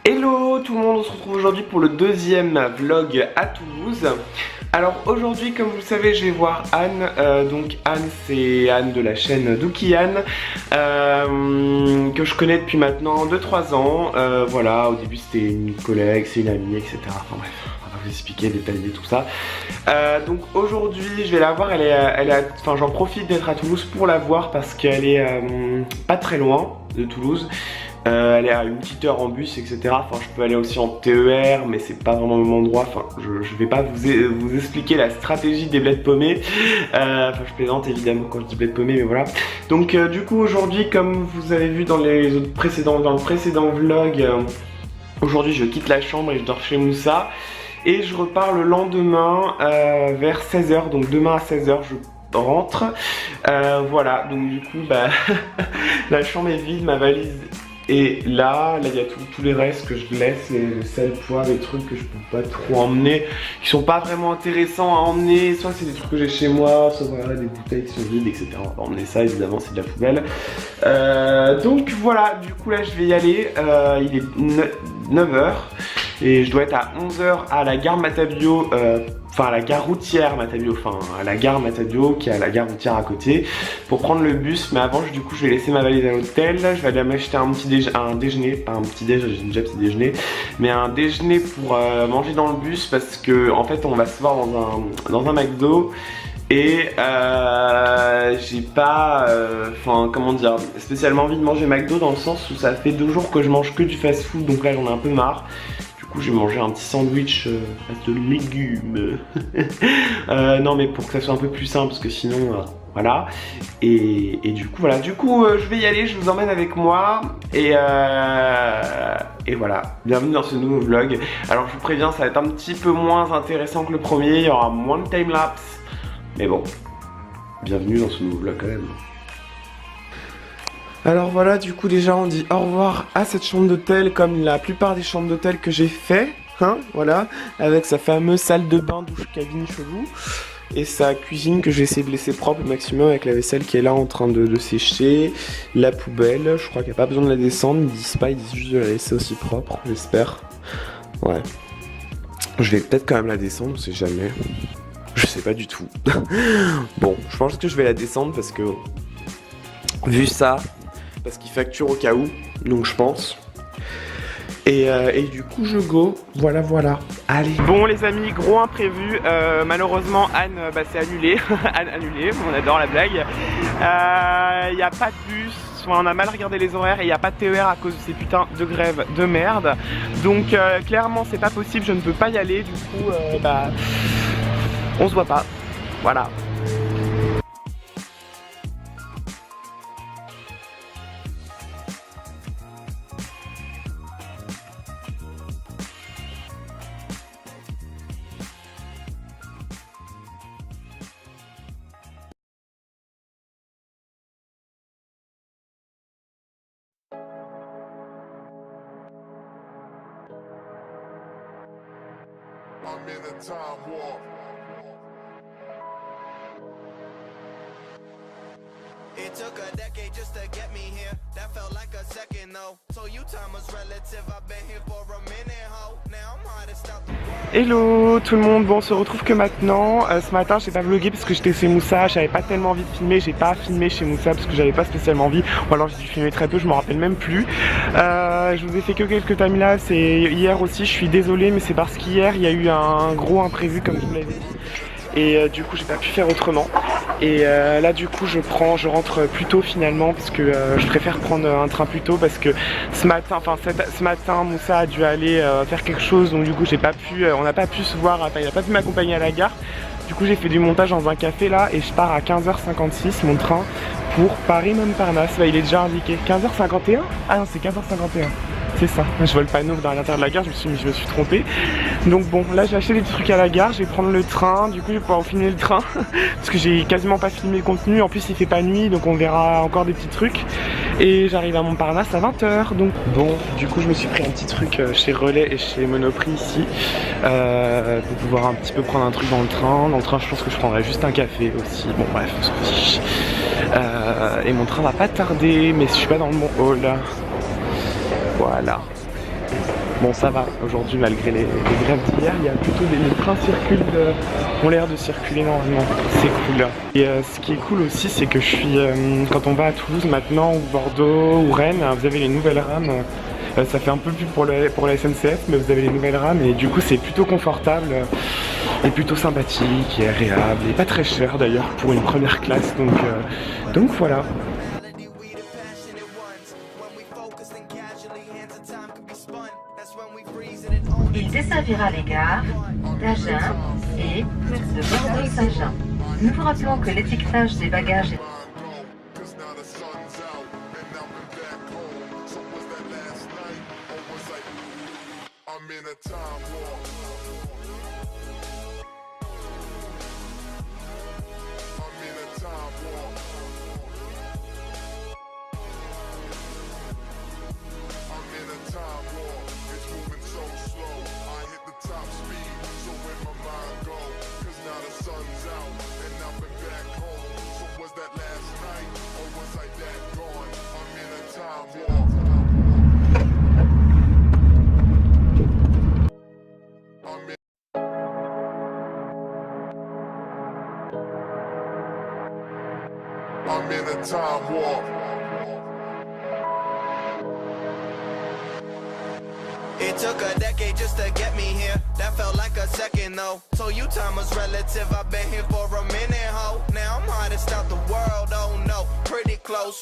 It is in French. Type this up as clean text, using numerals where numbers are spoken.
Hello tout le monde, on se retrouve aujourd'hui pour le deuxième vlog à Toulouse. Alors aujourd'hui, comme vous le savez, je vais voir Anne. Donc Anne, c'est Anne de la chaîne Douki Anne, que je connais depuis maintenant 2-3 ans. Voilà, au début c'était une collègue, c'est une amie, etc. Enfin bref, on va vous expliquer, détailler tout ça. Donc aujourd'hui, je vais la voir. Enfin, j'en profite d'être à Toulouse pour la voir parce qu'elle est pas très loin de Toulouse. Elle est à une petite heure en bus, etc. Enfin, je peux aller aussi en TER, mais c'est pas vraiment le même endroit. Enfin, je vais pas vous expliquer la stratégie des bleds paumés. Enfin, je plaisante évidemment quand je dis bleds paumés, mais voilà. Donc, du coup, aujourd'hui, comme vous avez vu dans le précédent vlog, aujourd'hui, je quitte la chambre et je dors chez Moussa. Et je repars le lendemain vers 16 h. Donc, demain à 16 h, je rentre. Voilà, donc du coup, bah, la chambre est vide, ma valise. Et là, il y a tous les restes que je laisse, le sel, poivre, les trucs que je peux pas trop emmener, qui sont pas vraiment intéressants à emmener. Soit c'est des trucs que j'ai chez moi, soit voilà, des bouteilles qui sont vides, etc. On va pas emmener ça, évidemment, c'est de la poubelle. Donc voilà, du coup là je vais y aller. Il est 9 h et je dois être à 11 h à la gare Matabio. Enfin à la gare routière Matabio, enfin à la gare Matabio qui est à la gare routière à côté pour prendre le bus. Mais avant du coup je vais laisser ma valise à l'hôtel. Je vais aller m'acheter un déjeuner, pas un petit déj, j'ai déjà petit déjeuner, mais un déjeuner pour manger dans le bus parce que en fait on va se voir dans un McDo. Et j'ai pas, enfin comment dire, spécialement envie de manger McDo dans le sens où ça fait 2 jours que je mange que du fast food, donc là j'en ai un peu marre. Du coup j'ai mangé un petit sandwich de légumes. Non mais pour que ça soit un peu plus simple parce que sinon voilà. Et du coup voilà, je vais y aller, je vous emmène avec moi. Et voilà, bienvenue dans ce nouveau vlog. Alors je vous préviens, ça va être un petit peu moins intéressant que le premier, il y aura moins de timelapse. Mais bon, bienvenue dans ce nouveau vlog quand même. Alors voilà, du coup déjà on dit au revoir à cette chambre d'hôtel comme la plupart des chambres d'hôtel que j'ai fait, hein, voilà, avec sa fameuse salle de bain, douche, cabine, chelou, et sa cuisine que j'ai essayé de laisser propre au maximum avec la vaisselle qui est là en train de sécher, la poubelle, je crois qu'il n'y a pas besoin de la descendre, ils disent pas, ils disent juste de la laisser aussi propre, j'espère, ouais. Je vais peut-être quand même la descendre, on sait jamais. Je sais pas du tout. Bon, je pense que je vais la descendre parce que vu ça, parce qu'il facture au cas où, donc je pense. Et du coup je go, voilà. Allez. Bon les amis, gros imprévu, malheureusement Anne c'est annulé. Anne annulé, on adore la blague. Y a pas de bus, on a mal regardé les horaires et il n'y a pas de TER à cause de ces putains de grèves de merde. Donc clairement c'est pas possible, je ne peux pas y aller, du coup on se voit pas, voilà. I'm in a time warp. It took a decade just to get me here. That felt like a second though. So you time was relative. I've been here for a minute, ho. Now I'm hardest out the world. Hello tout le monde, bon on se retrouve que maintenant. Ce matin j'ai pas vlogué parce que j'étais chez Moussa, j'avais pas tellement envie de filmer, j'ai pas filmé chez Moussa parce que j'avais pas spécialement envie, ou alors j'ai dû filmer très peu, je m'en rappelle même plus. Je vous ai fait que quelques timelapses et hier aussi, je suis désolée mais c'est parce qu'hier il y a eu un gros imprévu comme je vous l'avais dit. Et du coup j'ai pas pu faire autrement. Et là du coup je rentre plus tôt finalement parce que je préfère prendre un train plus tôt parce que ce matin Moussa a dû aller faire quelque chose, donc du coup on n'a pas pu se voir, enfin, il n'a pas pu m'accompagner à la gare. Du coup j'ai fait du montage dans un café là et je pars à 15 h 56 mon train pour Paris-Montparnasse. Bah, il est déjà indiqué 15 h 51. Ah non c'est 15 h 51. C'est ça, je vois le panneau dans l'intérieur de la gare, je me suis trompée. Donc bon, là j'ai acheté des trucs à la gare, je vais prendre le train, du coup je vais pouvoir filmer le train parce que j'ai quasiment pas filmé le contenu, en plus il fait pas nuit donc on verra encore des petits trucs. Et j'arrive à Montparnasse à 20 h. Donc bon, du coup je me suis pris un petit truc chez Relais et chez Monoprix ici pour pouvoir un petit peu prendre un truc dans le train. Dans le train je pense que je prendrai juste un café aussi, bon bref on s'en fiche. Et mon train va pas tarder mais je suis pas dans le bon hall. Voilà. Bon, ça va, aujourd'hui, malgré les grèves d'hier, il y a plutôt les trains ont l'air de circuler normalement. C'est cool. Et ce qui est cool aussi, c'est que je suis, quand on va à Toulouse maintenant, ou Bordeaux, ou Rennes, vous avez les nouvelles rames. Ça fait un peu plus pour la SNCF, mais vous avez les nouvelles rames et du coup c'est plutôt confortable et plutôt sympathique et agréable et pas très cher d'ailleurs pour une première classe, donc voilà. Il desservira les gares d'Agen et de Bordeaux-Saint-Jean. Nous vous rappelons que l'étiquetage des bagages est... I'm in a time warp. It took a decade just to get me here. That felt like a second though. Told you time was relative. I've been here for a minute, ho. Now I'm hottest out the world. Oh no, pretty close.